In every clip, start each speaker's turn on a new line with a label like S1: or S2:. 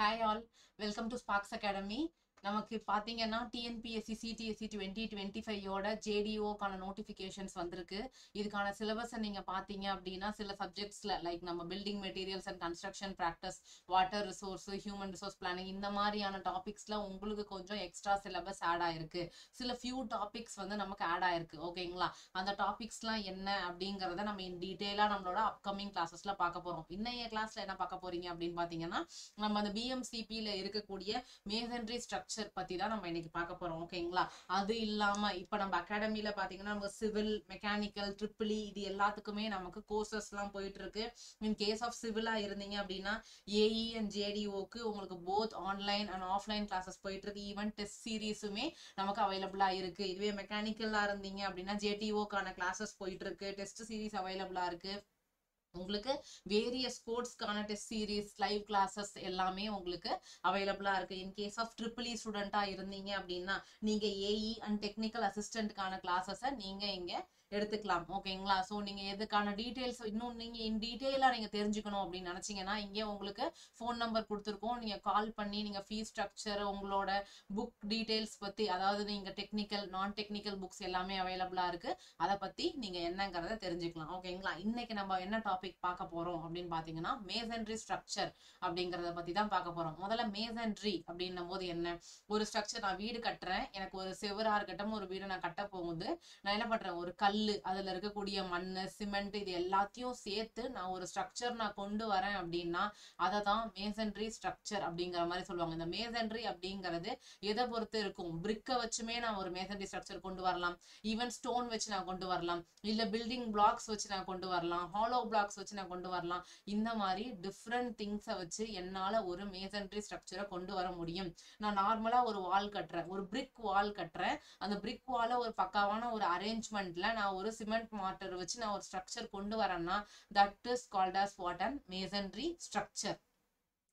S1: Hi all, welcome to Sparks Academy. நமக்கு பாத்தீங்கன்னா TNPSC CDSC 2025யோட ஜேடிஓக்கான notifications வந்திருக்கு. இதுக்கான சிலபஸை நீங்க பாத்தீங்க அப்படின்னா சில சப்ஜெக்ட்ஸ்ல லைக் நம்ம building materials and construction practice, water resource, human resource planning இந்த மாதிரியான டாபிக்ஸ்ல உங்களுக்கு கொஞ்சம் எக்ஸ்ட்ரா சிலபஸ் ஆட் ஆயிருக்கு. சில ஃபியூ டாபிக்ஸ் வந்து நமக்கு ஆட் ஆயிருக்கு. ஓகேங்களா? அந்த டாபிக்ஸ்லாம் என்ன அப்படிங்கறத நம்ம இன் டீடைலா நம்மளோட அப்கமிங் கிளாஸஸ்ல பார்க்க போறோம். இன்னைய கிளாஸ்ல என்ன பார்க்க போறீங்க அப்படின்னு பாத்தீங்கன்னா நம்ம அந்த பிஎம்சிபில இருக்கக்கூடிய மேசன்ரி ஸ்ட்ரக்சர் பத்தி தான் நம்ம இன்னைக்கு பார்க்க போறோம். ஓகேங்களா? அது இல்லாம இப்ப நம்ம அகாடமில பாத்தீங்கன்னா நம்ம சிவில், மெக்கானிக்கல், ட்ரிபிள் இது எல்லாத்துக்குமே நமக்கு கோர்சஸ் எல்லாம் போயிட்டு இருக்கு. இன் கேஸ் ஆஃப் சிவிலா இருந்தீங்க அப்படின்னா ஏஇ அண்ட் ஜேடிஓக்கு உங்களுக்கு both online and offline classes போயிட்டு இருக்கு. ஈவன் டெஸ்ட் சீரீஸுமே நமக்கு அவைலபிளா இருக்கு. இதுவே மெக்கானிக்கலா இருந்தீங்க அப்படின்னா ஜேடிஓக்கான கிளாஸஸ் போயிட்டு இருக்கு, டெஸ்ட் சீரீஸ் அவைலபிளா இருக்கு. உங்களுக்கு வேரியஸ் ஸ்போர்ட்ஸ்க்கான டெஸ்ட் சீரீஸ், லைவ் கிளாஸஸ் எல்லாமே உங்களுக்கு அவைலபிளா இருக்கு. In case of triple E ஸ்டூடெண்டா இருந்தீங்க அப்படின்னா நீங்க ஏஇ அண்ட் டெக்னிக்கல் அசிஸ்டன்ட்கான கிளாஸஸை நீங்க இங்க எடுத்துக்கலாம். ஓகேங்களா? ஸோ நீங்க எதுக்கான டீடைல்ஸ் இன்னும் நீங்க இன் டீடைலா நீங்க தெரிஞ்சுக்கணும் அப்படின்னு நினைச்சீங்கன்னா இங்கே உங்களுக்கு ஃபோன் நம்பர் கொடுத்துருக்கோம். நீங்க கால் பண்ணி நீங்க ஃபீஸ் ஸ்ட்ரக்சர், உங்களோட புக் டீடைல்ஸ் பத்தி, அதாவது நீங்க டெக்னிக்கல் நான் டெக்னிக்கல் புக்ஸ் எல்லாமே அவைலபிளா இருக்கு. அதை பத்தி நீங்க என்னங்கிறத தெரிஞ்சுக்கலாம். ஓகேங்களா? இன்னைக்கு நம்ம என்ன டாபிக் பார்க்க போறோம் அப்படின்னு பாத்தீங்கன்னா மேசன்ரி ஸ்ட்ரக்சர் அப்படிங்கறத பத்தி தான் பார்க்க போறோம். முதல்ல மேசன்ரி அப்படின்னும் போது என்ன? ஒரு ஸ்ட்ரக்சர், நான் வீடு கட்டுறேன், எனக்கு ஒரு செவரா இருக்கட்டும், ஒரு வீடு நான் கட்ட போகுது, நான் என்ன பண்றேன், ஒரு கல்லு, அதுல இருக்கக்கூடிய மண்ணு, சிமெண்ட் இது எல்லாத்தையும் சேர்த்து நான் ஒரு ஸ்ட்ரக்சர் நான் கொண்டு வரேன் அப்படின்னா அதை தான் மேசன்ரி ஸ்ட்ரக்சர் அப்படிங்கிற மாதிரி சொல்லுவாங்க. இந்த மேசன்ரி அப்படிங்கிறது எதை பொறுத்து இருக்கும்? பிரிக்கை வச்சுமே நான் ஒரு மேசன்ரி ஸ்ட்ரக்சர் கொண்டு வரலாம், ஈவன் ஸ்டோன் வச்சு நான் கொண்டு வரலாம், இல்ல பில்டிங் பிளாக்ஸ் வச்சு நான் கொண்டு வரலாம், ஹாலோ பிளாக்ஸ் வச்சு நான் கொண்டு வரலாம். இந்த மாதிரி டிஃப்ரெண்ட் திங்ஸை வச்சு என்னால ஒரு மேசன்ரி ஸ்ட்ரக்சரை கொண்டு வர முடியும். நான் நார்மலா ஒரு வால் கட்டுறேன், ஒரு பிரிக் வால் கட்டுறேன், அந்த பிரிக் வால ஒரு பக்காவான ஒரு அரேஞ்ச்மெண்ட்ல நான் ஒரு சிமெண்ட் மார்ட்டர் வச்சு நான் ஒரு ஸ்ட்ரக்சர் கொண்டு வரேன்னா that is called as what and masonry structure.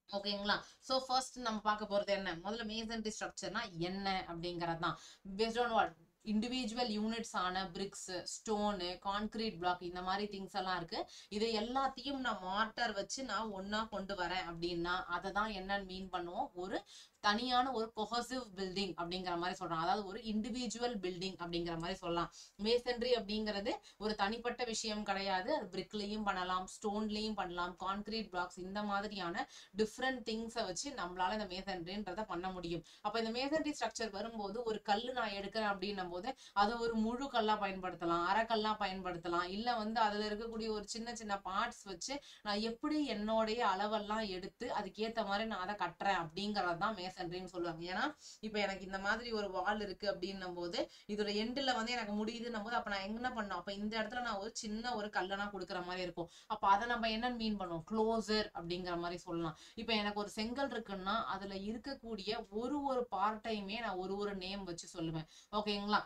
S1: ஓகேங்களா? சோ ஃபர்ஸ்ட் நம்ம பார்க்க போறது என்ன? முதல்ல மேசன்ரி ஸ்ட்ரக்சர்னா என்ன அப்படிங்கறது தான். Based on what? Individual units ஆன பிரிக்ஸ், ஸ்டோனு, கான்கிரீட் பிளாக் இந்த மாதிரி திங்ஸ் எல்லாம் இருக்கு. இது எல்லாத்தையும் நான் மார்ட்டர் வச்சு நான் ஒன்னா கொண்டு வரேன் அப்படின்னா அதை தான் என்னன்னு மீன் பண்ணுவோம், ஒரு தனியான ஒரு கொஹசிவ் பில்டிங் அப்படிங்கிற மாதிரி சொல்றாங்க. அதாவது ஒரு இண்டிவிஜுவல் பில்டிங் அப்படிங்கிற மாதிரி சொல்லலாம். மேசன்ரி அப்படிங்கிறது ஒரு தனிப்பட்ட விஷயம் கிடையாது. அது பிரிக்லயும் பண்ணலாம், ஸ்டோன்லயும் பண்ணலாம், கான்கிரீட் பிளாக்ஸ் இந்த மாதிரியான டிஃப்ரெண்ட் திங்ஸை வச்சு நம்மளால இந்த மேசன்ரின்றத பண்ண முடியும். அப்ப இந்த மேசன்ரி ஸ்ட்ரக்சர் வரும்போது ஒரு கல்லு நான் எடுக்கிறேன் அப்படின்னும் போது அதை ஒரு முழு கல்லா பயன்படுத்தலாம், அரைக்கல்லா பயன்படுத்தலாம், இல்ல வந்து அதுல இருக்கக்கூடிய ஒரு சின்ன சின்ன பார்ட்ஸ் வச்சு நான் எப்படி என்னோடைய அளவெல்லாம் எடுத்து அதுக்கேத்த மாதிரி நான் அதை கட்டுறேன் அப்படிங்கறதுதான் மேசன்ரின்னு சொல்லுவாங்க. ஏன்னா இப்ப எனக்கு இந்த மாதிரி ஒரு வால் இருக்கு அப்படின்னும் போது இதோட எண்டுல வந்து எனக்கு முடியுதுன்னும் போது அப்ப நான் என்ன பண்ணும், அப்ப இந்த இடத்துல நான் ஒரு சின்ன ஒரு கல்லனா கொடுக்குற மாதிரி இருக்கும். அப்ப அதை நம்ம என்னன்னு மீன் பண்ணுவோம், க்ளோசர் அப்படிங்கிற மாதிரி சொல்லலாம். இப்ப எனக்கு ஒரு செங்கல் இருக்குன்னா அதுல இருக்கக்கூடிய ஒரு ஒரு பார்ட்டையுமே நான் ஒரு ஒரு நேம் வச்சு சொல்லுவேன். ஓகேங்களா?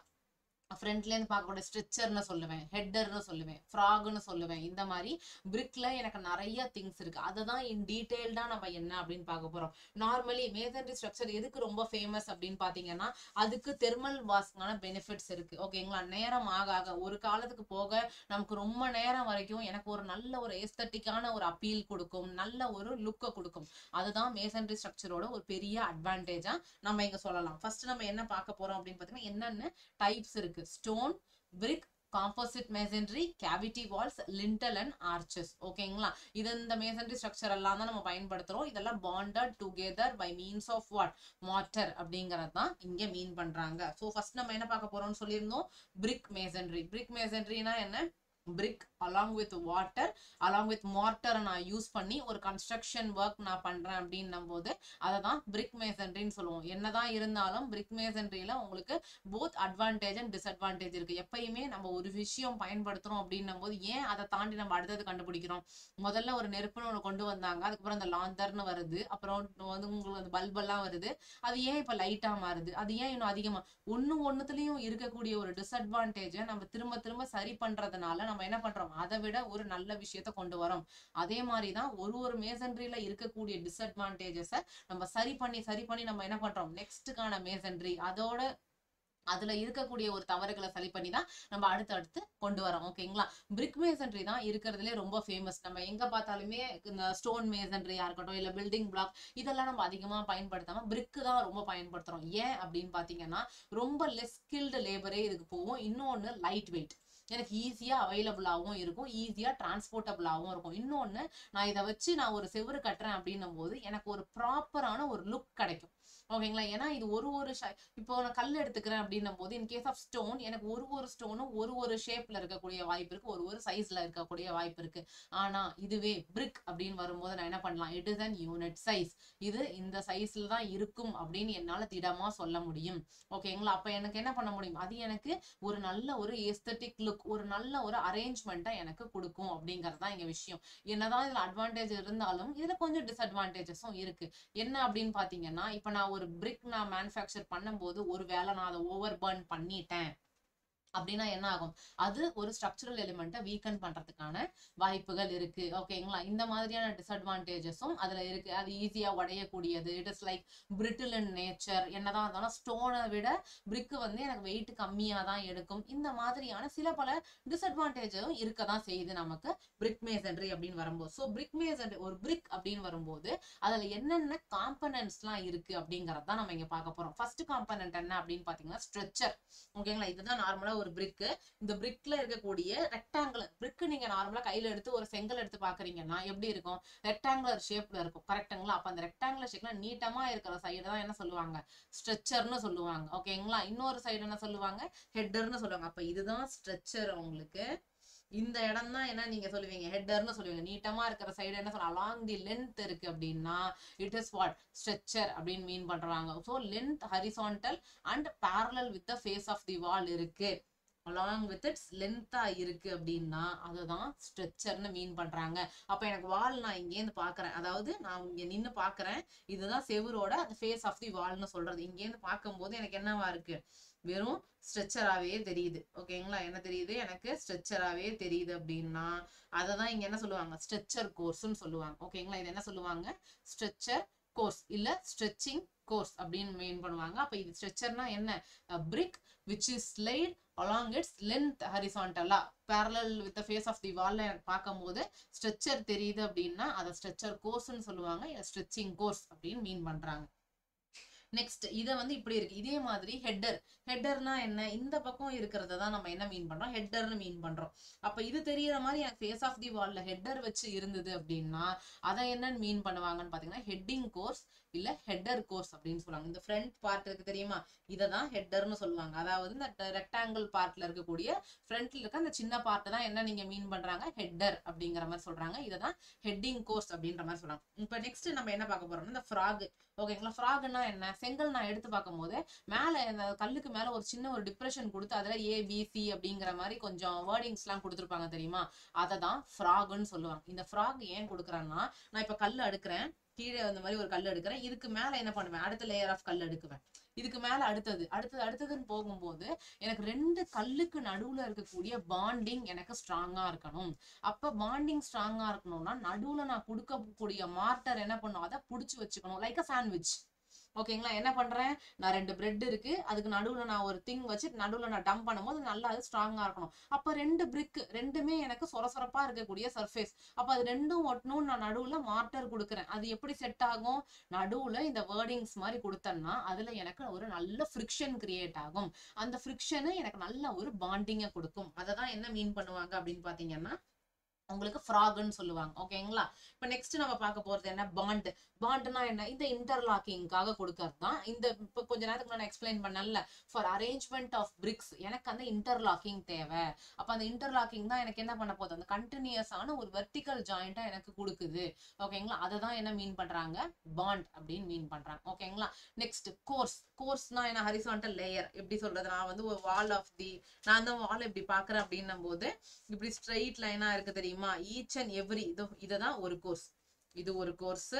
S1: ஃப்ரண்ட்ல இருந்து பார்க்கக்கூடிய ஸ்ட்ரெச்சர்னு சொல்லுவேன், ஹெட்டர்னு சொல்லுவேன், ஃப்ராக்னு சொல்லுவேன். இந்த மாதிரி பிரிக்ல எனக்கு நிறைய திங்ஸ் இருக்கு. அதை தான் இன் டீடைல்டா நம்ம என்ன அப்படின்னு பார்க்க போறோம். நார்மலி மேசன்ரி ஸ்ட்ரக்சர் எதுக்கு ரொம்ப ஃபேமஸ் அப்படின்னு பாத்தீங்கன்னா அதுக்கு தெர்மல் வாஸ்க்கான பெனிஃபிட்ஸ் இருக்கு. ஓகேங்களா? நேரம் ஆக ஆக ஒரு காலத்துக்கு போக நமக்கு ரொம்ப நேரம் வரைக்கும் எனக்கு ஒரு நல்ல ஒரு ஏஸ்தட்டிக்கான ஒரு அப்பீல் கொடுக்கும், நல்ல ஒரு லுக்கை கொடுக்கும். அதுதான் மேசன்ரி ஸ்ட்ரக்சரோட ஒரு பெரிய அட்வான்டேஜா நம்ம இங்க சொல்லலாம். ஃபர்ஸ்ட் நம்ம என்ன பார்க்க போறோம் அப்படின்னு பாத்தீங்கன்னா என்னென்ன டைப்ஸ் இருக்கு: stone, brick, composite masonry, cavity walls, lintel and arches. ஓகேங்களா? இது இந்த மேசன்ரி ஸ்ட்ரக்சர் எல்லாம் தான் நம்ம பயன்படுத்துறோம். இதெல்லாம் bonded together by means of what? Mortar அப்படிங்கறது தான் இங்க மீன் பண்றாங்க. சோ ஃபர்ஸ்ட் நம்ம என்ன பார்க்க போறோம்னு சொல்லியிருந்தோம், பிரிக் மேசன்ரி. பிரிக் மேசன்ரினா என்ன? பிரிக் along with water along with mortar நான் யூஸ் பண்ணி ஒரு கன்ஸ்ட்ரக்ஷன் ஒர்க் நான் பண்றேன் அப்படின்னும் போது அதை தான் பிரிக் மேசன்ரின்னு சொல்லுவோம். என்னதான் இருந்தாலும் பிரிக் மேசன்ரியில உங்களுக்கு போத் அட்வான்டேஜ் அண்ட் டிஸ்அட்வான்டேஜ் இருக்கு. எப்பயுமே நம்ம ஒரு விஷயம் பயன்படுத்துறோம் அப்படின்னும் போது ஏன் அதை தாண்டி நம்ம அடுத்தது கண்டுபிடிக்கிறோம்? முதல்ல ஒரு நெருப்புன்னு ஒன்று கொண்டு வந்தாங்க, அதுக்கப்புறம் அந்த லாந்தர்னு வருது, அப்புறம் வந்து உங்களுக்கு அந்த பல்பெல்லாம் வருது. அது ஏன் இப்ப லைட்டா மாறுது? அது ஏன் இன்னும் அதிகமா? ஒண்ணுத்துலயும் இருக்கக்கூடிய ஒரு டிஸ்அட்வான்டேஜை நம்ம திரும்ப திரும்ப சரி பண்றதுனால நம்ம என்ன பண்றோம், அதை விட ஒரு நல்ல விஷயத்த கொண்டு வரோம். அதே மாதிரிதான் ஒரு ஒரு மேசன்ரியில இருக்கக்கூடிய டிஸ்அட்வான்டேஜஸ நம்ம சரி பண்ணி நம்ம என்ன பண்றோம், நெக்ஸ்டுக்கான மேசன்ரி அதோட அதுல இருக்கக்கூடிய ஒரு தவறுகளை சரி பண்ணி தான் நம்ம அடுத்து கொண்டு வரோம். ஓகேங்களா? பிரிக் மேசன்ட்ரி தான் இருக்கிறதுலே ரொம்ப ஃபேமஸ். நம்ம எங்க பார்த்தாலுமே இந்த ஸ்டோன் மேசன்ட்ரியா இருக்கட்டும், இல்ல பில்டிங் பிளாக், இதெல்லாம் நம்ம அதிகமா பயன்படுத்தாம பிரிக் தான் ரொம்ப பயன்படுத்துறோம். ஏன் அப்படின்னு பாத்தீங்கன்னா, ரொம்ப லெஸ் ஸ்கில்டு லேபரே இதுக்கு போகும். இன்னொன்னு லைட் வெயிட், எனக்கு ஈஸியா அவைலபிளாகவும் இருக்கும், ஈஸியா டிரான்ஸ்போர்ட்டபிளாகவும் இருக்கும். இன்னொன்னு, நான் இதை வச்சு நான் ஒரு செவுரு கட்டுறேன் அப்படின்னும் போது எனக்கு ஒரு ப்ராப்பரான ஒரு லுக் கிடைக்கும். ஓகேங்களா? ஏன்னா இது ஒரு இப்போ நான் கல் எடுத்துக்கிறேன் அப்படின்னும் போது, இன் கேஸ் ஆஃப் ஸ்டோன், எனக்கு ஒரு ஸ்டோனும் ஒரு ஷேப்ல இருக்கக்கூடிய வாய்ப்பு இருக்கு, ஒரு சைஸ்ல இருக்கக்கூடிய வாய்ப்பு இருக்கு. ஆனா இதுவே பிரிக் அப்படின்னு வரும்போது நான் என்ன பண்ணலாம், it is an unit size, இது இந்த சைஸ்ல தான் இருக்கும் அப்படின்னு என்னால திடமா சொல்ல முடியும். ஓகேங்களா? அப்ப எனக்கு என்ன பண்ண முடியும், அது எனக்கு ஒரு நல்ல ஒரு எஸ்தட்டிக் லுக், ஒரு நல்ல ஒரு அரேஞ்ச்மெண்ட்டை எனக்கு கொடுக்கும் அப்படிங்கிறது தான் இங்க விஷயம். என்னதான் இதுல அட்வான்டேஜ் இருந்தாலும் இதுல கொஞ்சம் டிஸ்அட்வான்டேஜஸும் இருக்கு. என்ன அப்படின்னு பாத்தீங்கன்னா, இப்ப நான் ஒரு பிரிக் நான் மேனுஃபேக்சர் பண்ணும்போது ஒரு வேளை நான் அதை ஓவர் பர்ன் பண்ணிட்டேன் அப்படின்னா என்ன ஆகும், அது ஒரு ஸ்ட்ரக்சரல் எலிமெண்ட்டை வீக்கன் பண்றதுக்கான வாய்ப்புகள் இருக்கு. ஓகேங்களா? இந்த மாதிரியான டிஸ்அட்வான்டேஜஸும் அதுல இருக்கு. அது ஈஸியா உடையக்கூடியது, it is like brittle in nature. என்னதான் இருந்தாலும் ஸ்டோனை விட பிரிக் வந்து எனக்கு வெயிட் கம்மியா தான் எடுக்கும். இந்த மாதிரியான சில பல டிஸ்அட்வான்டேஜும் இருக்க தான் செய்யுது நமக்கு பிரிக் மேசன்ட்ரி அப்படின்னு வரும்போது. ஸோ பிரிக் மேசன்ட்ரி, ஒரு பிரிக் அப்படின்னு வரும்போது அதுல என்னென்ன காம்பனன்ட்ஸ்லாம் இருக்கு அப்படிங்கறது தான் நம்ம இங்க பார்க்க போறோம். ஃபர்ஸ்ட் காம்பனன்ட் என்ன அப்படின்னு பாத்தீங்கன்னா ஸ்ட்ரெச்சர். ஓகேங்களா? இதுதான் நார்மலா ஒரு பிரிக். இந்த பிரிக்ல இருக்கக்கூடிய ரெக்டாங்குலர் பிரிக், நீங்க நார்மலா கையில எடுத்து ஒரு செங்கல் எடுத்து பாக்குறீங்கன்னா எப்படி இருக்கும், ரெக்டாங்குலர் ஷேப்ல இருக்கும். கரெக்ட்டுங்களா? அப்ப அந்த ரெக்டாங்குலர் ஷேப்ல நீட்டமா இருக்கிற சைடு தான் என்ன சொல்லுவாங்க, ஸ்ட்ரெச்சர்னு சொல்லுவாங்க. ஓகேங்களா? இன்னொரு சைடு என்ன சொல்லுவாங்க, ஹெட்டர்னு சொல்லுவாங்க. அப்ப இதுதான் ஸ்ட்ரெச்சர். உங்களுக்கு இந்த இடம் தான் என்ன நீங்க சொல்லுவீங்க, ஹெட்டர்னு சொல்லுவீங்க. நீட்டமா இருக்கிற சைடு என்ன சொல்ல, அலாங் தி லென்த் இருக்கு அப்படின்னா இட் இஸ் வாட், ஸ்ட்ரெச்சர் அப்படின்னு மீன் பண்றாங்க. So length horizontal and parallel with the face of the wall இருக்கு, along with its லென்த்தா இருக்கு அப்படின்னா அதுதான் ஸ்ட்ரெச்சர்னு மீன் பண்றாங்க. அப்ப எனக்கு வால் நான் இங்கேருந்து பாக்குறேன், அதாவது நான் இங்க நின்னு பாக்குறேன், இதுதான் செவரோட அந்த ஃபேஸ் ஆஃப் தி வால்னு சொல்றது. இங்கேருந்து பார்க்கும்போது எனக்கு என்னவா இருக்கு, வெறும் ஸ்ட்ரெச்சராகவே தெரியுது. ஓகேங்களா? என்ன தெரியுது, எனக்கு ஸ்ட்ரெச்சராகவே தெரியுது அப்படின்னா அதை தான் இங்க என்ன சொல்லுவாங்க, ஸ்ட்ரெச்சர் கோர்ஸ்ன்னு சொல்லுவாங்க. ஓகேங்களா? இது என்ன சொல்லுவாங்க, ஸ்ட்ரெச்சர் கோர்ஸ் இல்ல ஸ்ட்ரெச்சிங் கோர்ஸ் அப்படின்னு மீன் பண்ணுவாங்க. அப்ப இது ஸ்ட்ரெச்சர்னா என்ன, பிரிக் which is laid along its length horizontally parallel with the face of the wall பார்க்கும்போது ஸ்ட்ரெச்சர் தெரியுது அப்படின்னா அதை ஸ்ட்ரெச்சர் கோர்ஸ்ன்னு சொல்லுவாங்க, ஸ்ட்ரெச்சிங் கோர்ஸ் அப்படின்னு மீன் பண்றாங்க. நெக்ஸ்ட் இதை வந்து இப்படி இருக்கு. இதே மாதிரி ஹெட்டர், ஹெட்டர்னா என்ன, இந்த பக்கம் இருக்கிறத தான் நம்ம என்ன மீன் பண்றோம், ஹெட்டர்னு மீன் பண்றோம். அப்ப இது தெரியற மாதிரி எனக்கு ஃபேஸ் ஆஃப் தி வால்ல ஹெட்டர் வச்சு இருந்தது அப்படின்னா அதை என்னன்னு மீன் பண்ணுவாங்கன்னு பாத்தீங்கன்னா ஹெட்டிங் கோர்ஸ் இல்ல ஹெட்டர் கோர்ஸ் அப்படின்னு சொல்லுவாங்க. இந்த ஃப்ரண்ட் பார்ட் இருக்கு தெரியுமா, இதை தான் ஹெட்டர்னு சொல்லுவாங்க. அதாவது இந்த ரெக்டாங்கிள் பார்ட்ல இருக்கக்கூடிய ஃப்ரண்ட்ல இருக்க அந்த சின்ன பார்ட் தான் என்ன நீங்க மீன் பண்றாங்க, ஹெட்டர் அப்படிங்கிற மாதிரி சொல்றாங்க. இதை தான் ஹெட்டிங் கோர்ஸ் அப்படின்ற மாதிரி சொல்றாங்க. இப்ப நெக்ஸ்ட் நம்ம என்ன பார்க்க போறோம்னா இந்த ஃப்ராக். ஓகேங்களா? ஃப்ராக்னா என்ன, செங்கல் நான் எடுத்து பார்க்கும் போது மேல இந்த கல்லுக்கு மேல ஒரு சின்ன ஒரு டிப்ரெஷன் கொடுத்து அதுல ABC அப்படிங்கிற மாதிரி கொஞ்சம் வேர்டிங்ஸ் எல்லாம் கொடுத்துருப்பாங்க தெரியுமா, அதை தான் ஃப்ராக்னு சொல்லுவாங்க. இந்த ஃப்ராக் ஏன் கொடுக்குறான்னா, நான் இப்ப கல் அடுக்குறேன், கீழே அந்த மாதிரி ஒரு கல் எடுக்கிறேன், இதுக்கு மேல என்ன பண்ணுவேன், அடுத்த லேயர் ஆஃப் கல் எடுக்குவேன், இதுக்கு மேல அடுத்ததுன்னு போகும்போது எனக்கு ரெண்டு கல்லுக்கு நடுவுல இருக்கக்கூடிய பாண்டிங் எனக்கு ஸ்ட்ராங்கா இருக்கணும். அப்ப பாண்டிங் ஸ்ட்ராங்கா இருக்கணும்னா நடுவுல நான் கொடுக்கக்கூடிய மார்ட்டர் என்ன பண்ணும், அதை புடிச்சு வச்சுக்கணும், லைக் அ சாண்ட்விச். ஓகேங்களா? என்ன பண்றேன், நான் ரெண்டு பிரெட் இருக்கு, அதுக்கு நடுவுல நான் ஒரு திங் வச்சு நடுவுல நான் டம்ப் பண்ணும்போது நல்லா அது ஸ்ட்ராங்கா இருக்கணும். அப்ப ரெண்டு பிரிக் ரெண்டுமே எனக்கு சொரசொரப்பா இருக்கக்கூடிய சர்ஃபேஸ், அப்ப அது ரெண்டும் ஒட்டணும். நான் நடுவுல மார்ட்டர் கொடுக்குறேன், அது எப்படி செட் ஆகும், நடுவுல இந்த வேர்டிங்ஸ் மாதிரி கொடுத்தேன்னா அதுல எனக்கு ஒரு நல்ல ஃப்ரிக்ஷன் கிரியேட் ஆகும். அந்த ஃப்ரிக்ஷனு எனக்கு நல்ல ஒரு பாண்டிங்கை கொடுக்கும். அதை தான் என்ன மீன் பண்ணுவாங்க அப்படின்னு பாத்தீங்கன்னா உங்களுக்கு ஃப்ராக்னு சொல்லுவாங்க. ஓகேங்களா? இப்ப நெக்ஸ்ட் நம்ம பார்க்க போறது என்ன, பாண்ட். பாண்ட்னா என்ன, இந்த இன்டர்லாக்கிங்காக கொடுக்கறது தான். இந்த இப்ப கொஞ்ச நேரத்துக்கு நான் எக்ஸ்பிளைன் பண்ணல, ஃபார் அரேஞ்ச்மெண்ட் ஆஃப் பிரிக்ஸ் எனக்கு அந்த இன்டர்லாக்கிங் தேவை. அப்ப அந்த இன்டர்லாக்கிங் தான் எனக்கு என்ன பண்ண போகுது, அந்த கண்டினியூஸான ஒரு வெர்டிகல் ஜாயிண்டா எனக்கு கொடுக்குது. ஓகேங்களா? அதை தான் என்ன மீன் பண்றாங்க, பாண்ட் அப்படின்னு மீன் பண்றாங்க. ஓகேங்களா? Next course. கோர்ஸ்னா என்ன, ஹரிசான்டல் லேயர். எப்படி சொல்றது, நான் வந்து ஒரு வால் ஆஃப் தி, நான் அந்த வால் எப்படி பாக்குறேன் அப்படின்னும் போது இப்படி ஸ்ட்ரெயிட் லைனா இருக்கு தெரியுமா, ஈச் அண்ட் எவ்ரி இதுதான் ஒரு கோர்ஸ். இது ஒரு கோர்ஸ்,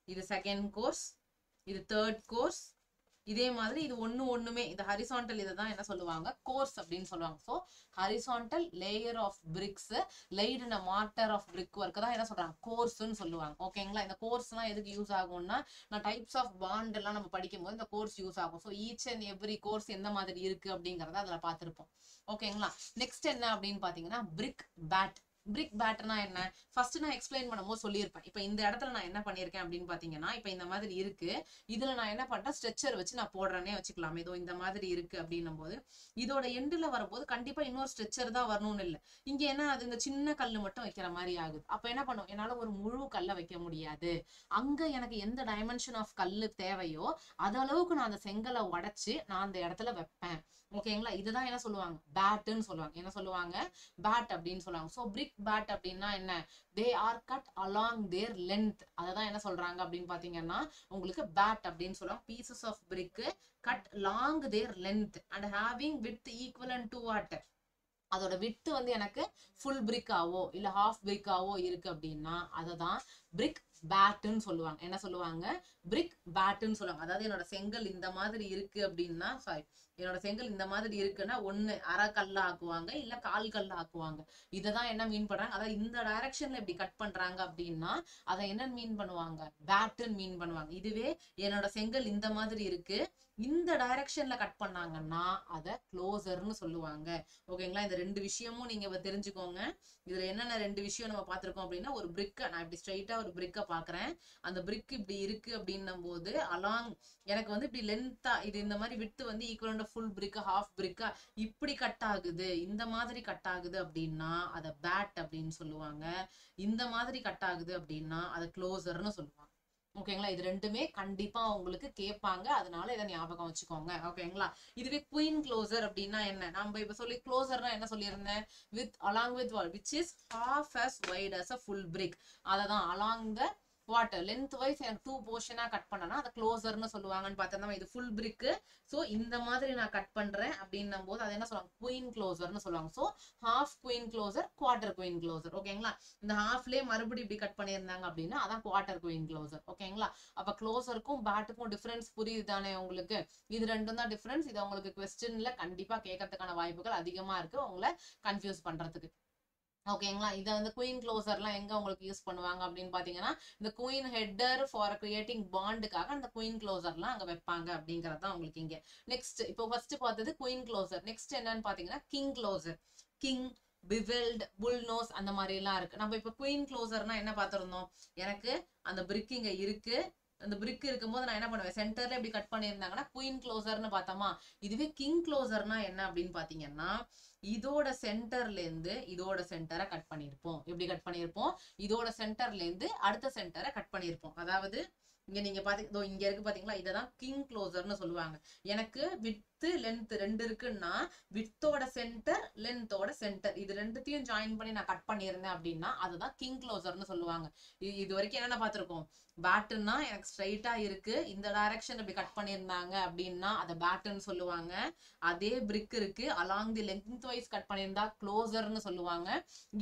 S1: இது செகண்ட் கோர்ஸ், இது தேர்ட் கோர்ஸ், இதே மாதிரி இது ஒண்ணுமே இந்த ஹரிசான்டல் இதை தான் என்ன சொல்லுவாங்க, கோர்ஸ் அப்படின்னு சொல்லுவாங்க. So horizontal layer of bricks laid in a mortar of brick work தான் என்ன சொல்றாங்க, கோர்ஸ்ன்னு சொல்லுவாங்க. ஓகேங்களா, இந்த கோர்ஸ்லாம் எதுக்கு யூஸ் ஆகும்னா, நான் டைப்ஸ் ஆஃப் பாண்ட் எல்லாம் நம்ம படிக்கும் போது இந்த கோர்ஸ் யூஸ் ஆகும். So each and every course எந்த மாதிரி இருக்கு அப்படிங்கறத அதுல பார்த்திருப்போம். ஓகேங்களா, நெக்ஸ்ட் என்ன அப்படின்னு பாத்தீங்கன்னா பிரிக் பேட். பிரிக் பேட்டர்னா என்ன, ஃபர்ஸ்ட் நான் எக்ஸ்பிளைன் பண்ணும்போது சொல்லியிருப்பேன். இப்போ இந்த இடத்துல நான் என்ன பண்ணியிருக்கேன் அப்படின்னு பாத்தீங்கன்னா, இப்போ இந்த மாதிரி இருக்கு, இதுல நான் என்ன பண்றேன், ஸ்ட்ரெச்சர் வச்சு நான் போடுறேன்னே வச்சுக்கலாம். ஏதோ இந்த மாதிரி இருக்கு அப்படின்னும் போது இதோட எண்டுல வரும்போது கண்டிப்பா இன்னொரு ஸ்ட்ரெச்சர் தான் வரணும்னு இல்லை. இங்க என்ன அது இந்த சின்ன கல்லு மட்டும் வைக்கிற மாதிரி ஆகுது. அப்ப என்ன பண்ணும், என்னால ஒரு முழு கல்லை வைக்க முடியாது. அங்க எனக்கு எந்த டைமென்ஷன் ஆஃப் கல்லு தேவையோ அது அளவுக்கு நான் அந்த செங்கலை உடைச்சு நான் அந்த இடத்துல வைப்பேன். ஓகேங்களா, இதுதான் என்ன சொல்லுவாங்க, பேட்டுன்னு சொல்லுவாங்க. என்ன சொல்லுவாங்க, பேட் அப்படின்னு சொல்லுவாங்க. ஸோ பிரிக் பேட் அப்படின்னா என்ன, they are cut along their length. அததான் என்ன சொல்றாங்க அப்படின்னு பாத்தீங்கன்னா உங்களுக்கு பேட் அப்படின்னு சொல்லுவாங்க. Pieces of brick cut long their length and having with equivalent to what, அதோட விட்டு வந்து எனக்கு ஃபுல் பிரிக்காவோ இல்ல ஹாஃப் பிரிக்காவோ இருக்கு அப்படின்னா அததான் பிரிக் பேட்டுன்னு சொல்லுவாங்க. என்ன சொல்லுவாங்க, பிரிக் பேட்டுன்னு சொல்லுவாங்க. அதாவது என்னோட செங்கல் இந்த மாதிரி இருக்கு அப்படின்னா, சாரி, என்னோட செங்கல் இந்த மாதிரி இருக்குன்னா ஒண்ணு அரை கல்லா ஆக்குவாங்க இல்ல கால் கல்லா ஆக்குவாங்க. இததான் என்ன மீன் பண்றாங்க, அதாவது இந்த டைரக்ஷன்ல இப்படி கட் பண்றாங்க அப்படின்னா அதை என்ன மீன் பண்ணுவாங்க, பேட்டுன்னு மீன் பண்ணுவாங்க. இதுவே என்னோட செங்கல் இந்த மாதிரி இருக்கு, இந்த டைரக்ஷன்ல கட் பண்ணாங்கன்னா அதை க்ளோசர்னு சொல்லுவாங்க. ஓகேங்களா, இந்த ரெண்டு விஷயமும் நீங்க தெரிஞ்சுக்கோங்க. இதுல என்னென்ன ரெண்டு விஷயம் நம்ம பார்த்திருக்கோம் அப்படின்னா, ஒரு பிரிக்கை நான் இப்படி ஸ்ட்ரைட்டா ஒரு பிரிக்கை பாக்குறேன், அந்த பிரிக் இப்படி இருக்கு அப்படின்னும் போது அலாங் எனக்கு வந்து இப்படி லென்த்தா இது இந்த மாதிரி விட்டு வந்து ஈக்குவல் ஃபுல் பிரிக்கா ஹாஃப் பிரிக்கா இப்படி கட் ஆகுது, இந்த மாதிரி கட் ஆகுது அப்படின்னா அதை பேட் அப்படின்னு சொல்லுவாங்க. இந்த மாதிரி கட் ஆகுது அப்படின்னா அதை க்ளோசர்னு சொல்லுவாங்க. ஓகேங்களா, இது ரெண்டுமே கண்டிப்பா உங்களுக்கு கேட்பாங்க, அதனால இதை ஞாபகம் வச்சுக்கோங்க. ஓகேங்களா, இதுவே குயின் க்ளோசர் அப்படின்னா என்ன, நம்ம இப்ப சொல்லி க்ளோசர்னா என்ன சொல்லியிருந்தேன், with along with what which is half as wide as a full brick. அததான் along the what length wise எனக்கு 2 போர்ஷனா கட் பண்ணனா அதை க்ளோசர்னு சொல்லுவாங்கன்னு பார்த்தோம்னா, இது ஃபுல் பிரிக். ஸோ இந்த மாதிரி நான் கட் பண்றேன் அப்படின்னும் போது அதை என்ன சொல்லுவாங்க, குயின் க்ளோசர்னு சொல்லுவாங்க. So half queen closer, quarter queen closer. ஓகேங்களா, இந்த ஹாஃப்லேயே மறுபடியும் இப்படி கட் பண்ணியிருந்தாங்க அப்படின்னா அதான் குவார்டர் குயின் க்ளோசர். ஓகேங்களா, அப்ப க்ளோசருக்கும் பேட்டுக்கும் டிஃபரன்ஸ் புரியுது தானே உங்களுக்கு, இது ரெண்டும் தான் டிஃபரன்ஸ். இது உங்களுக்கு கொஸ்டின்ல கண்டிப்பா கேட்கறதுக்கான வாய்ப்புகள் அதிகமா இருக்கு உங்களை கன்ஃபியூஸ் பண்றதுக்கு. ஓகேங்களா, இதை வந்து குயின் க்ளோசர்லாம் எங்க உங்களுக்கு யூஸ் பண்ணுவாங்க அப்படின்னு பாத்தீங்கன்னா, இந்த குயின் ஹெட்டர் ஃபார் கிரியேட்டிங் பாண்டுக்காக அந்த குயின் க்ளோசர்லாம் அங்க வைப்பாங்க அப்படிங்கறது தான் உங்களுக்கு இங்க. நெக்ஸ்ட் இப்போ ஃபர்ஸ்ட் பார்த்தது குயின் க்ளோசர். நெக்ஸ்ட் என்னன்னு பாத்தீங்கன்னா கிங் க்ளோசர். கிங், பிவெல்ட், புல் நோஸ் அந்த மாதிரி எல்லாம் இருக்கு. நம்ம இப்ப குயின் க்ளோசர்னா என்ன பார்த்திருந்தோம், எனக்கு அந்த பிரிக் இங்க இருக்கு, அந்த பிரிக் இருக்கும்போது நான் என்ன பண்ணுவேன், சென்டர்ல இப்படி கட் பண்ணியிருந்தாங்கன்னா குயின் க்ளோசர்னு பார்த்தோமா. இதுவே கிங் க்ளோசர்னா என்ன அப்படின்னு பாத்தீங்கன்னா, இதோட சென்டர்ல இருந்து இதோட சென்டரை கட் பண்ணிருப்போம். எப்படி கட் பண்ணிருப்போம், இதோட சென்டர்ல இருந்து அடுத்த சென்டரை கட் பண்ணிருப்போம். அதாவது இங்க நீங்க பாத்தீங்க இங்க இருக்கு பாத்தீங்களா, இததான் கிங் க்ளோசர்னு சொல்லுவாங்க. எனக்கு வித்து லென்த் ரெண்டு இருக்குன்னா வித்தோட சென்டர் லென்த்தோட சென்டர் இது ரெண்டுத்தையும் ஜாயின் பண்ணி நான் கட் பண்ணியிருந்தேன் அப்படின்னா அதுதான் கிங் க்ளோசர்னு சொல்லுவாங்க. இது வரைக்கும் என்னென்ன பார்த்திருக்கோம், பேட்டுன்னா எனக்கு ஸ்ட்ரைட்டா இருக்கு, இந்த டைரக்ஷன் இப்படி கட் பண்ணியிருந்தாங்க அப்படின்னா அதை பேட்டுன்னு சொல்லுவாங்க. அதே பிரிக் இருக்கு, along the length wise cut பண்ணியிருந்தா க்ளோசர்னு சொல்லுவாங்க.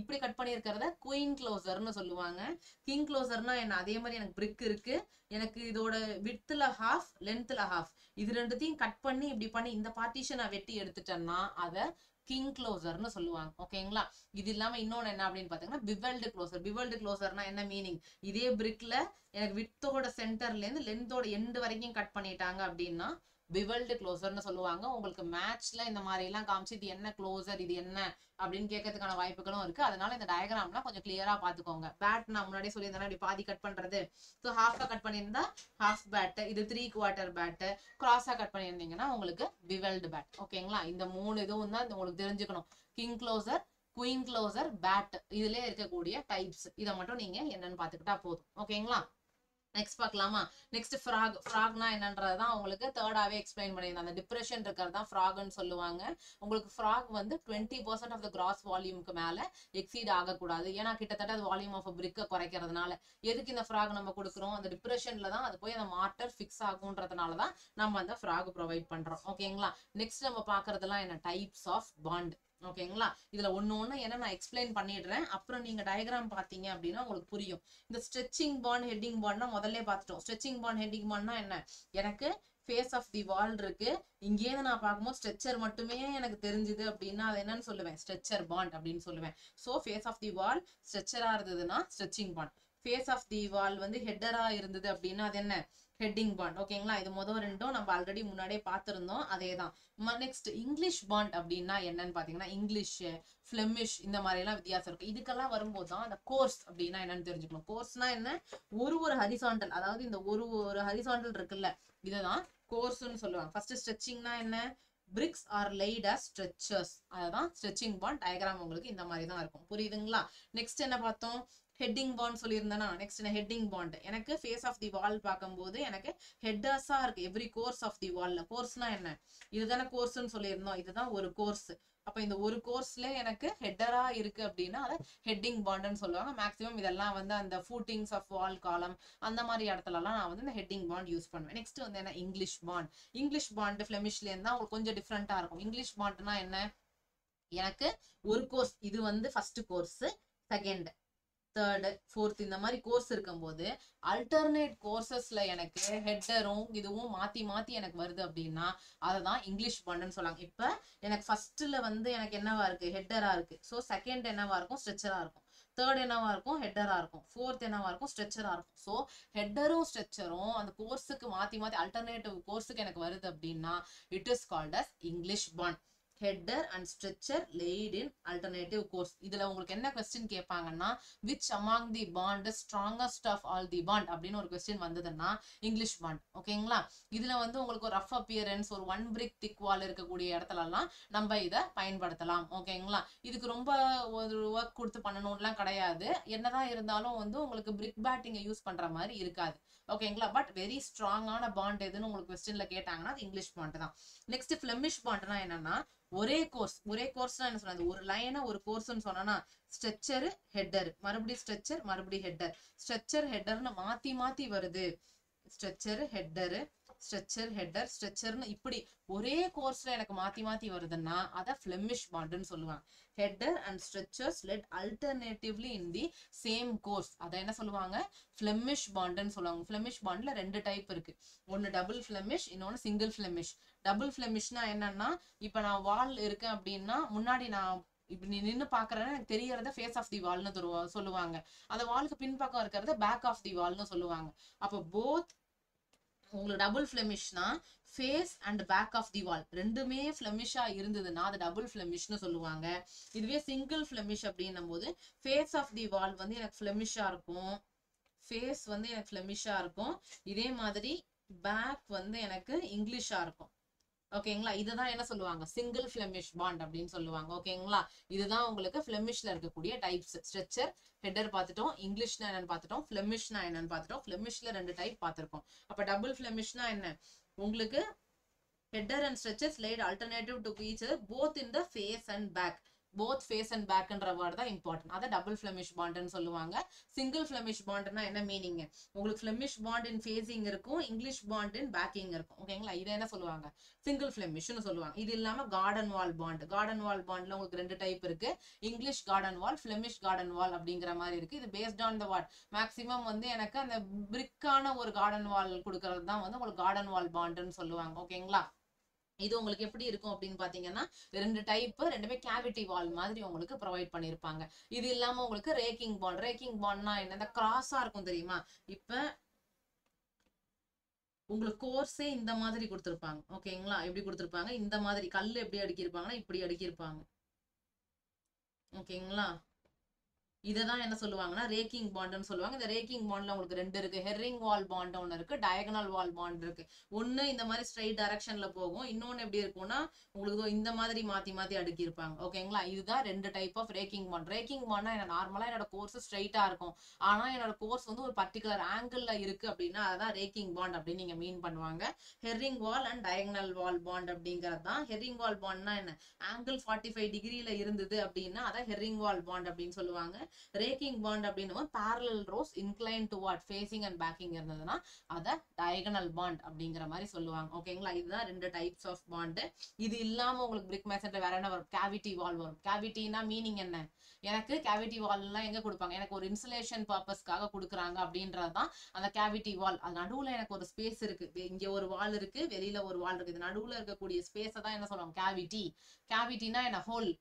S1: இப்படி கட் பண்ணியிருக்கிறத குயின் க்ளோசர்னு சொல்லுவாங்க. கிங் க்ளோசர்னா என்ன, அதே மாதிரி எனக்கு பிரிக் இருக்கு, எனக்கு இதோட விட்த்ல ஹாஃப் லென்த்ல ஹாஃப் இது ரெண்டுத்தையும் கட் பண்ணி இப்படி பண்ணி இந்த பார்ட்டிஷன் நான் வெட்டி எடுத்துட்டேன்னா அதை கிங் க்ளோசர்னு சொல்லுவாங்க. ஓகேங்களா, இது இல்லாம இன்னொன்னு என்ன அப்படின்னு பாத்தீங்கன்னா பிவெல்டு க்ளோசர். பிவெல்டு க்ளோசர்னா என்ன மீனிங், இதே பிரிக்ல எனக்கு வித்தோட சென்டர்ல இருந்து லென்த்தோட எண்டு வரைக்கும் கட் பண்ணிட்டாங்க அப்படின்னா பிவெல்டு க்ளோசர்னு சொல்லுவாங்க. உங்களுக்கு மேட்ச்ல இந்த மாதிரி எல்லாம் காமிச்சு இது என்ன க்ளோசர் இது என்ன அப்படின்னு கேட்கறதுக்கான வாய்ப்புகளும் இருக்கு. அதனால இந்த டயக்ராம்லாம் கொஞ்சம் கிளியரா பாத்துக்கோங்க. பேட் நான் முன்னாடி சொல்லியிருந்தேன் இப்படி பாதி கட் பண்றது, ஸோ ஹாஃபா கட் பண்ணியிருந்தா ஹாஃப் பேட், இது 3/4 பேட், கிராஸா கட் பண்ணியிருந்தீங்கன்னா உங்களுக்கு பிவெல்டு பேட். ஓகேங்களா, இந்த 3 இதுவும் தான் உங்களுக்கு தெரிஞ்சுக்கணும். King closer, queen closer, bat இதுல இருக்கக்கூடிய டைப்ஸ் இதை மட்டும் நீங்க என்னன்னு பாத்துக்கிட்டா போதும். ஓகேங்களா, நெக்ஸ்ட் பார்க்கலாமா. Next frock. ஃப்ராக்னா என்னன்றதான் உங்களுக்கு தேர்டாவே எக்ஸ்பிளைன் பண்ணியிருந்தேன். அந்த டிப்ரெஷன் இருக்கிறது தான் ஃப்ராக்னு சொல்லுவாங்க. உங்களுக்கு ஃப்ராக் வந்து 20% ஆஃப் த கிராஸ் வால்யூமுக்கு மேல எக்ஸீட் ஆகக்கூடாது. ஏன்னா கிட்டத்தட்ட அது வால்யூம் ஆஃப் பிரிக்கை குறைக்கிறதுனால. எதுக்கு இந்த ஃப்ராக் நம்ம கொடுக்குறோம், அந்த டிப்ரெஷன்ல தான் அது போய் அந்த மார்டர் ஃபிக்ஸ் ஆகுன்றதுனால தான் நம்ம அந்த ஃப்ராக் ப்ரொவைட் பண்றோம். ஓகேங்களா, நெக்ஸ்ட் நம்ம பாக்குறதுலாம் என்ன, டைப்ஸ் ஆஃப் பாண்ட். ஓகேங்களா, இதுல ஒண்ணு என்ன நான் எக்ஸ்பிளைன் பண்ணிடுறேன், அப்புறம் நீங்க டயக்ராம் பாத்தீங்க அப்படின்னா உங்களுக்கு புரியும். இந்த ஸ்ட்ரெச்சிங் பாண்ட், ஹெட்டிங் பாண்ட்னா முதல்ல பார்த்துட்டோம். ஸ்ட்ரெச்சிங் பாண்ட், ஹெட்டிங் பாண்ட்னா என்ன, எனக்கு ஃபேஸ் ஆஃப் தி வால் இருக்கு. இங்கேருந்து நான் பார்க்கும்போது ஸ்ட்ரெச்சர் மட்டுமே எனக்கு தெரிஞ்சுது அப்படின்னா அது என்னன்னு சொல்லுவேன், ஸ்ட்ரெச்சர் பாண்ட் அப்படின்னு சொல்லுவேன். So face of the wall ஸ்ட்ரெச்சரா இருந்ததுன்னா stretching bond. Face of the wall வந்து ஹெட்டரா இருந்தது அப்படின்னா அது என்ன, ஹெட்டிங் பாண்ட். ஓகேங்களா, இது முதல் ரெண்டும் நம்ம ஆல்ரெடி முன்னாடியே பார்த்துருந்தோம், அதே தான். நெக்ஸ்ட் இங்கிலீஷ் பாண்ட் அப்படின்னா என்னன்னு பாத்தீங்கன்னா, இங்கிலீஷ், பிளெமிஷ் இந்த மாதிரி எல்லாம் வித்தியாசம் இருக்கு. இதுக்கெல்லாம் வரும்போது தான் அந்த கோர்ஸ் அப்படின்னா என்னன்னு தெரிஞ்சுக்கணும். கோர்ஸ்னா என்ன, ஒரு ஹரிசாண்டல், அதாவது இந்த ஒரு ஹரிசாண்டல் இருக்குல்ல, இதுதான் கோர்ஸ்னு சொல்லுவாங்க. ஃபர்ஸ்ட் ஸ்ட்ரெச்சிங்னா என்ன, bricks are laid as stretchers, அதுதான் ஸ்ட்ரெச்சிங் பாண்ட். டயக்ராம் உங்களுக்கு இந்த மாதிரி தான் இருக்கும், புரியுதுங்களா? நெக்ஸ்ட் என்ன பார்த்தோம், ஹெட்டிங் பாண்ட் சொல்லியிருந்தேன்னா, நெக்ஸ்ட் என்ன, ஹெட்டிங் பாண்ட். எனக்கு ஃபேஸ் ஆஃப் தி வால் பார்க்கும்போது எனக்கு ஹெட்டர்ஸா இருக்கு எவ்ரி கோர்ஸ் ஆஃப் தி வால்ல. கோர்ஸ்னா என்ன, இதுதானே கோர்ஸ்ன்னு சொல்லியிருந்தோம், இதுதான் ஒரு கோர்ஸ். அப்ப இந்த ஒரு கோர்ஸ்ல எனக்கு ஹெட்டரா இருக்கு அப்படின்னா அதை ஹெட்டிங் பாண்ட்னு சொல்லுவாங்க. மேக்ஸிமம் இதெல்லாம் வந்து அந்த ஃபூட்டிங்ஸ் ஆஃப் வால் காலம் அந்த மாதிரி இடத்துலலாம் நான் வந்து இந்த ஹெட்டிங் பாண்ட் யூஸ் பண்ணுவேன். நெக்ஸ்ட் வந்து என்ன, இங்கிலீஷ் பாண்ட். இங்கிலீஷ் பாண்ட் பிளெமிஷ்ல இருந்தா உங்களுக்கு கொஞ்சம் டிஃப்ரெண்டா இருக்கும். இங்கிலீஷ் பாண்ட்னா என்ன, எனக்கு ஒரு கோர்ஸ், இது வந்து first course, second, third, fourth இந்த மாதிரி கோர்ஸ் இருக்கும்போது அல்டர்னேட் கோர்சஸ்ல எனக்கு ஹெட்டரும் இதுவும் மாத்தி மாத்தி எனக்கு வருது அப்படின்னா அததான் இங்கிலீஷ் பாண்ட்னு சொல்லுவாங்க. இப்ப எனக்கு ஃபர்ஸ்ட்ல வந்து எனக்கு என்னவா இருக்கு, ஹெட்டரா இருக்கு. ஸோ செகண்ட் என்னவா இருக்கும், ஸ்ட்ரெச்சரா இருக்கும். தேர்ட் என்னவா இருக்கும், ஹெட்டரா இருக்கும். ஃபோர்த் என்னவா இருக்கும், ஸ்ட்ரெச்சரா இருக்கும். ஸோ ஹெட்டரும் ஸ்ட்ரெச்சரும் அந்த கோர்ஸுக்கு மாத்தி மாத்தி அல்டர்னேட்டிவ் கோர்ஸுக்கு எனக்கு வருது அப்படின்னா it is called as English bond. Header and stretcher laid in alternative course. இதுல உங்களுக்கு என்ன கொஸ்டின் கேட்பாங்கன்னா, which among the bond strongest of all the bond அப்படின்னு ஒரு கொஸ்டின் வந்ததுன்னா இங்கிலீஷ் பாண்ட். ஓகேங்களா, இதுல வந்து உங்களுக்கு ஒரு ரஃப் அப்பியரன்ஸ், ஒரு 1 brick திக் வால் இருக்கக்கூடிய இடத்துலலாம் நம்ம இதை பயன்படுத்தலாம். ஓகேங்களா, இதுக்கு ரொம்ப ஒரு ஒர்க் கொடுத்து பண்ணணும்லாம் கிடையாது. என்னதான் இருந்தாலும் வந்து உங்களுக்கு பிரிக் பேட்டிங்கை யூஸ் பண்ற மாதிரி இருக்காது. ஓகேங்களா, பட் வெரி ஸ்ட்ராங்கான பாண்ட் எதுன்னு உங்களுக்கு கொஸ்டின்ல கேட்டாங்கன்னா அது இங்கிலீஷ் பாண்ட் தான். நெக்ஸ்ட் பிளெமிஷ் பாண்ட்னா என்னன்னா, ஒரே கோர்ஸ்னா என்ன சொன்னது, ஒரு லைனா ஒரு கோர்ஸ்னு சொன்னா ஸ்ட்ரெச்சர் ஹெட்டர், மறுபடியும் ஸ்ட்ரெச்சர், மறுபடியும் ஹெட்டர், ஸ்ட்ரெச்சர் ஹெட்டர்னு மாத்தி மாத்தி வருது. ஸ்ட்ரெச்சர் ஹெட்டர், ஸ்ட்ரெச்சர் ஹெட்டர், ஸ்ட்ரெச்சர்னு இப்படி ஒரே கோர்ஸ்ல எனக்கு மாத்தி மாத்தி வருதுன்னா அத பிளெமிஷ் பாண்ட்னு சொல்லுவாங்க. Header and stretchers laid alternatively in the same course, அதை என்ன சொல்லுவாங்க, பிளெமிஷ் பாண்ட்னு சொல்லுவாங்க. பிளெமிஷ் பாண்ட்ல 2 டைப் இருக்கு, ஒன்னு டபுள் பிளெமிஷ், இன்னொன்னு சிங்கிள் பிளெமிஷ். டபுள் பிளெமிஷ்னா என்னன்னா, இப்ப நான் வால் இருக்கேன் அப்படின்னா முன்னாடி நான் இப்ப நீ நின்னு பாக்குறேன்னு எனக்கு தெரியறத ஃபேஸ் ஆஃப் தி வால்னு சொல்லுவாங்க. அந்த வாலுக்கு பின்பக்கம் இருக்கிறத பேக் ஆஃப் தி வால்னு சொல்லுவாங்க. அப்போ போத் உங்களுக்கு டபுள் பிளெமிஷ்னா face and back of the wall ரெண்டுமே பிளெமிஷா இருந்ததுன்னா அது டபுள் பிளெமிஷ்னு சொல்லுவாங்க. இதுவே சிங்கிள் பிளெமிஷ் அப்படின்னும் போது ஃபேஸ் ஆஃப் தி வால் வந்து எனக்கு பிளெமிஷா இருக்கும், ஃபேஸ் வந்து எனக்கு பிளெமிஷா இருக்கும், இதே மாதிரி பேக் வந்து எனக்கு இங்கிலீஷா இருக்கும். ஓகேங்களா, இதுதான் என்ன சொல்லுவாங்க, சிங்கிள் பிளெமிஷ் பாண்ட் அப்படின்னு சொல்லுவாங்க. ஓகேங்களா, இதுதான் உங்களுக்கு பிளெமிஷ்ல இருக்கக்கூடிய டைப்ஸ். ஸ்ட்ரெச்சர் ஹெட்டர் பார்த்துட்டோம், இங்கிலீஷ்னா என்னன்னு பார்த்துட்டோம், பிளெமிஷ்னா என்னன்னு பார்த்துட்டோம். பிளெமிஷ்ல 2 டைப் பார்த்திருக்கோம். அப்ப டபுள் பிளெமிஷ்னா என்ன, உங்களுக்கு header and stretchers laid alternative to each other both in the face and back. Both face and பேக்ன்ற வேர்ட் தான் இம்பார்ட்டன்ட். அதை டபுள் பிளெமிஷ் பாண்ட்னு சொல்லுவாங்க. சிங்கிள் பிளெமிஷ் பாண்ட்னா என்ன மீனிங், உங்களுக்கு பிளெமிஷ் பாண்ட் இன் ஃபேசிங் இருக்கும், இங்கிலீஷ் பாண்ட் இன் பேக்கிங் இருக்கும். ஓகேங்களா, இதை என்ன சொல்லுவாங்க, சிங்கிள் பிளெமிஷ்னு சொல்லுவாங்க. இது இல்லாம கார்டன் வால் பாண்ட். கார்டன் வால் பாண்ட்ல உங்களுக்கு 2 டைப் இருக்கு, இங்கிலீஷ் கார்டன் வால், பிளெமிஷ் கார்டன் வால் அப்படிங்கிற மாதிரி இருக்கு. இது based on the what, maximum வந்து எனக்கு அந்த பிரிக்கான ஒரு கார்டன் வால் கொடுக்கறது தான் வந்து உங்களுக்கு கார்டன் வால் பாண்ட்னு சொல்லுவாங்க. ஓகேங்களா, இது உங்களுக்கு எப்படி இருக்கும் அப்படின்னு பாத்தீங்கன்னா 2 டைப், ரெண்டுமே கேவிட்டி வால் மாதிரி உங்களுக்கு ப்ரொவைட் பண்ணிருப்பாங்க. இது இல்லாம உங்களுக்கு ரேக்கிங் பாண்ட். ரேக்கிங் பாண்ட்னா என்ன, இந்த கிராஸா இருக்கும் தெரியுமா, இப்ப உங்களுக்கு கோர்ஸே இந்த மாதிரி கொடுத்துருப்பாங்க. ஓகேங்களா, எப்படி கொடுத்துருப்பாங்க, இந்த மாதிரி கல் எப்படி அடுக்கியிருப்பாங்கன்னா இப்படி அடுக்கியிருப்பாங்க. ஓகேங்களா, இததான் என்ன சொல்லுவாங்கன்னா ரேக்கிங் பாண்ட்னு சொல்லுவாங்க. இந்த ரேக்கிங் பாண்ட்ல உங்களுக்கு 2 இருக்கு, ஹெர்ரிங் வால் பாண்ட் ஒன்னு இருக்கு, டயகனல் வால் பாண்ட் இருக்கு. ஒன்னு இந்த மாதிரி ஸ்ட்ரைட் டைரக்ஷன்ல போகும், இன்னொன்னு எப்படி இருக்கும்னா உங்களுக்கு இந்த மாதிரி மாத்தி மாத்தி அடுக்கி இருப்பாங்க. ஓகேங்களா, இதுதான் 2 type of racking bond. Racking பாண்ட்னா என்ன, நார்மலா என்னோட கோர்ஸ் ஸ்ட்ரைட்டா இருக்கும், ஆனா என்னோட கோர்ஸ் வந்து ஒரு பர்டிகுலர் ஆங்கிள் இருக்கு அப்படின்னா அதான் ரேக்கிங் பாண்ட் அப்படின்னு நீங்க மீன் பண்ணுவாங்க. Herring wall and diagonal wall bond அப்படிங்கிறது தான். ஹெர்ரிங் வால் பாண்ட்னா என்ன, ஆங்கிள் 45 டிகிரில இருந்தது அப்படின்னா அதான் ஹெர்ரிங் வால் பாண்ட் அப்படின்னு சொல்லுவாங்க. ரேக்கிங் பாண்ட் அப்படின்னு parallel rows inclined toward facing and backing இருந்ததுன்னா அத diagonal bond அப்படிங்கிற மாதிரி சொல்லுவாங்க. ஓகேங்களா, இதுதான் 2 டைப்ஸ் ஆஃப் பாண்ட். இது இல்லாம உங்களுக்கு பிரிக் மேசன்ல வேற என்ன வரும்? கேவிட்டி வால் வரும். கேவிட்டினா மீனிங் என்ன? எனக்கு கேவிட்டி வால் எல்லாம் எங்க கொடுப்பாங்க? எனக்கு ஒரு இன்சுலேஷன் பர்பஸ்க்காக கொடுக்குறாங்க அப்படின்றதுதான் அந்த கேவிட்டி வால். அது நடுவுல எனக்கு ஒரு ஸ்பேஸ் இருக்கு, இங்க ஒரு வால் இருக்கு, வெளியில ஒரு வால் இருக்கு, நடுவுல இருக்கக்கூடிய ஸ்பேஸ தான் என்ன சொல்லுவாங்க? கேவிட்டி. கேவிட்டினா என்ன? ஹோல்.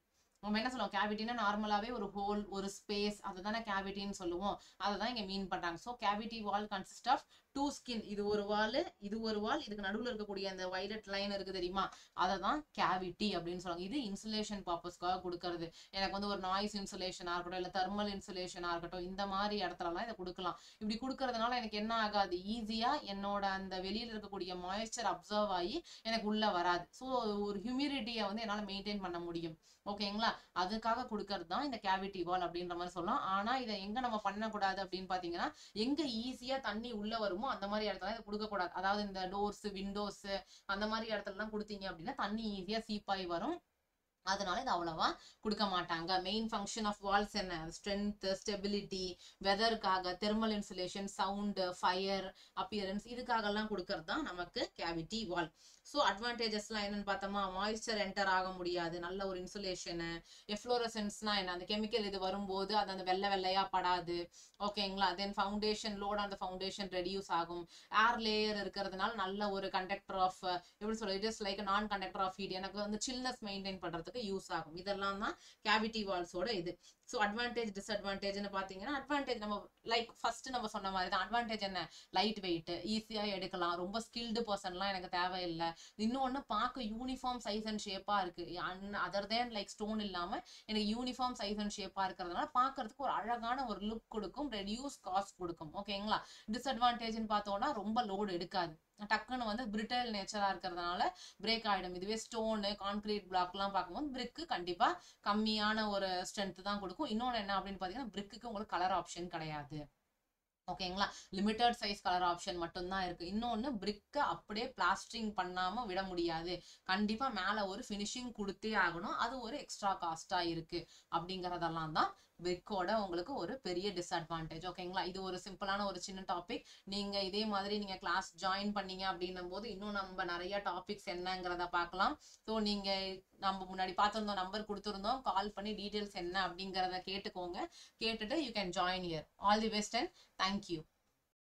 S1: நம்ம என்ன சொல்லுவோம்? கேவிட்டினா நார்மலாவே ஒரு ஹோல், ஒரு ஸ்பேஸ், அதுதானே கேவிட்டின்னு சொல்லுவோம். அததான் இங்க மீன் பண்றாங்க. So cavity wall consist of 2 skin. இது ஒரு வால், இது ஒரு வால், இதுக்கு நடுவுல இருக்கக்கூடிய அந்த வைலட் லைன் இருக்கு தெரியுமா, அததான் கேவிட்டி அப்படின்னு சொல்லுவாங்க. இது இன்சுலேஷன் பர்பஸ்க்காக கொடுக்கறது. எனக்கு ஒரு நாய்ஸ் இன்சுலேஷனா இருக்கட்டும், இல்ல தெர்மல் இன்சுலேஷனா இருக்கட்டும், இந்த மாதிரி இடத்துலலாம் இதை கொடுக்கலாம். இப்படி கொடுக்கறதுனால எனக்கு என்ன ஆகாது? ஈஸியா என்னோட அந்த வெளியில இருக்கக்கூடிய மாய்ஸ்சர் அப்சர்வ் ஆகி எனக்கு உள்ள வராது. ஸோ ஒரு ஹியூமிடிட்டியை என்னால மெயின்டைன் பண்ண முடியும். ஓகேங்களா, அதுக்காக கொடுக்கறது தான் இந்த கேவிட்டி வால் அப்படின்ற மாதிரி சொல்லலாம். ஆனா இதை எங்க நம்ம பண்ணக்கூடாது அப்படின்னு பாத்தீங்கன்னா, எங்க ஈஸியா தண்ணி உள்ள வருமோ அந்த மாதிரி இடத்துல இதை கொடுக்க கூடாது. அதாவது இந்த டோர்ஸ், விண்டோஸ் அந்த மாதிரி இடத்துல எல்லாம் கொடுத்தீங்க அப்படின்னா தண்ணி ஈஸியா சீப்பாய் வரும். அதனால இது அவ்வளவா கொடுக்க மாட்டாங்க. மெயின் ஃபங்க்ஷன் ஆஃப் வால்ஸ் என்ன? ஸ்ட்ரென்த், ஸ்டெபிலிட்டி, வெதருக்காக, thermal insulation, sound, fire, appearance, இதுக்காக எல்லாம் கொடுக்கறது தான் நமக்கு கேவிட்டி வால். ஸோ அட்வான்டேஜஸ்லாம் என்னன்னு பார்த்தோமா? மாய்ஸ்சர் என்டர் ஆக முடியாது, நல்ல ஒரு இன்சுலேஷனு. எஃப்ளோரசன்ஸ்னா என்ன? அந்த கெமிக்கல் இது வரும்போது அது அந்த வெள்ளை வெள்ளையா படாது. ஓகேங்களா, then foundation load on the foundation reduce ஆகும். ஏர் லேயர் இருக்கிறதுனால நல்ல ஒரு கண்டக்டர் ஆஃப், எப்படி சொல்றது, இட் இஸ் லைக் நான் கண்டக்டர் ஆஃப் ஹீட், எனக்கு சில்னஸ் மெயின்டைன் பண்றதுக்கு யூஸ் ஆகும். இதெல்லாம் தான் கேவிட்டி வால்ஸோட இது. ஸோ அட்வான்டேஜ் டிஸ்அட்வான்டேஜ்னு பார்த்தீங்கன்னா, அட்வான்டேஜ் நம்ம லைக் ஃபர்ஸ்ட் நம்ம சொன்ன மாதிரி தான். அட்வான்டேஜ் என்ன? லைட் வெயிட், ஈஸியா எடுக்கலாம், ரொம்ப ஸ்கில்டு பர்சன்லாம் எனக்கு தேவையில்லை. இன்னொன்னு பார்க்க யூனிஃபார்ம் சைஸ் அண்ட் ஷேப்பா இருக்கு. அதர் தேன் லைக் ஸ்டோன் இல்லாம எனக்கு யூனிஃபார்ம் சைஸ் அண்ட் ஷேப்பா இருக்கிறதுனால பார்க்கறதுக்கு ஒரு அழகான ஒரு லுக் கொடுக்கும், ரெடியூஸ் காஸ்ட் கொடுக்கும். ஓகேங்களா, டிஸ்அட்வான்டேஜ்னு பார்த்தோம்னா ரொம்ப லோடு எடுக்காது, டக்குன்னு பிரிட்டல் நேச்சரா இருக்கிறதுனால பிரேக் ஆயிடும். இதுவே ஸ்டோனு, கான்கிரீட் பிளாக் எல்லாம் பார்க்கும்போது பிரிக்கு கண்டிப்பா கம்மியான ஒரு ஸ்ட்ரென்த் தான் கொடுக்கும். இன்னொன்னு என்ன அப்படின்னு பாத்தீங்கன்னா, பிரிக்கு உங்களுக்கு கலர் ஆப்ஷன் கிடையாது. ஓகேங்களா, லிமிட்டட் சைஸ் கலர் ஆப்ஷன் மட்டும்தான் இருக்கு. இன்னொன்னு பிரிக்க அப்படியே பிளாஸ்டரிங் பண்ணாம விட முடியாது, கண்டிப்பா மேல ஒரு பினிஷிங் கொடுத்தே ஆகணும். அது ஒரு எக்ஸ்ட்ரா காஸ்டா இருக்கு. அப்படிங்கறதெல்லாம் தான் பிரிக்கோட உங்களுக்கு ஒரு பெரிய டிஸ்அட்வான்டேஜ். ஓகேங்களா, இது ஒரு சிம்பிளான ஒரு சின்ன டாபிக். நீங்க இதே மாதிரி நீங்க கிளாஸ் ஜாயின் பண்ணீங்க அப்படின்னும் போது இன்னும் நம்ம நிறைய டாபிக்ஸ் என்னங்கிறத பார்க்கலாம். ஸோ நீங்க நம்ம முன்னாடி பார்த்திருந்தோம், நம்பர் கொடுத்துருந்தோம், கால் பண்ணி டீடைல்ஸ் என்ன அப்படிங்கிறத கேட்டுக்கோங்க. கேட்டுட்டு you can join here. All the best and thank you.